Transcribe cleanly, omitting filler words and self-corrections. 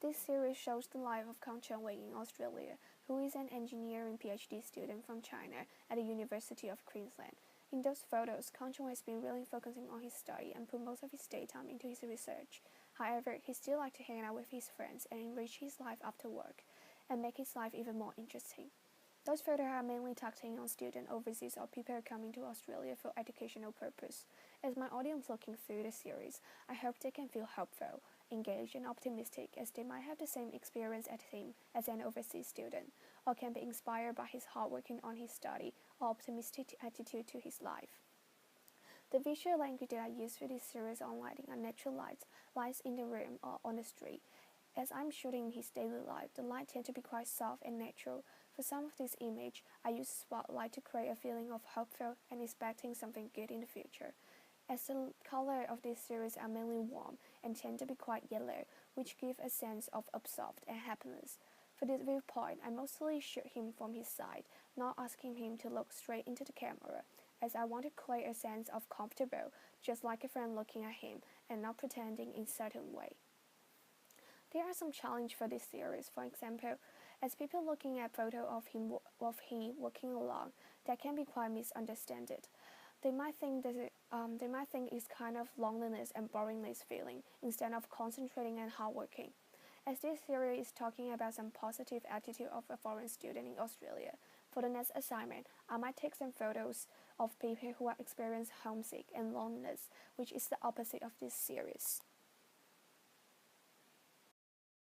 This series shows the life of Comu1999 in Australia, who is an engineering PhD student from China at the University of Queensland. In those photos, Comu1999 has been really focusing on his study and put most of his daytime into his research. However, he still likes to hang out with his friends and enrich his life after work, and make his life even more interesting. Those photos are mainly targeting on students overseas or people coming to Australia for educational purpose. As my audience looking through the series, I hope they can feel hopeful, engaged, and optimistic as they might have the same experience as him as an overseas student, or can be inspired by his hard working on his study or optimistic attitude to his life. The visual language that I use for this series on lighting are natural lights in the room or on the street. As I'm shooting his daily life, the light tend to be quite soft and natural. For some of this image, I use spotlight to create a feeling of hopeful and expecting something good in the future. As the color of this series are mainly warm and tend to be quite yellow, which give a sense of absorbed and happiness. For this viewpoint, I mostly shoot him from his side, not asking him to look straight into the camera, as I want to create a sense of comfortable, just like a friend looking at him, and not pretending in a certain way. There are some challenges for this series. For example, as people looking at photo of him walking along, that can be quite misunderstood. They might think it's kind of loneliness and boringness feeling instead of concentrating and hardworking. As this series is talking about some positive attitude of a foreign student in Australia, for the next assignment, I might take some photos of people who are experiencing homesick and loneliness, which is the opposite of this series.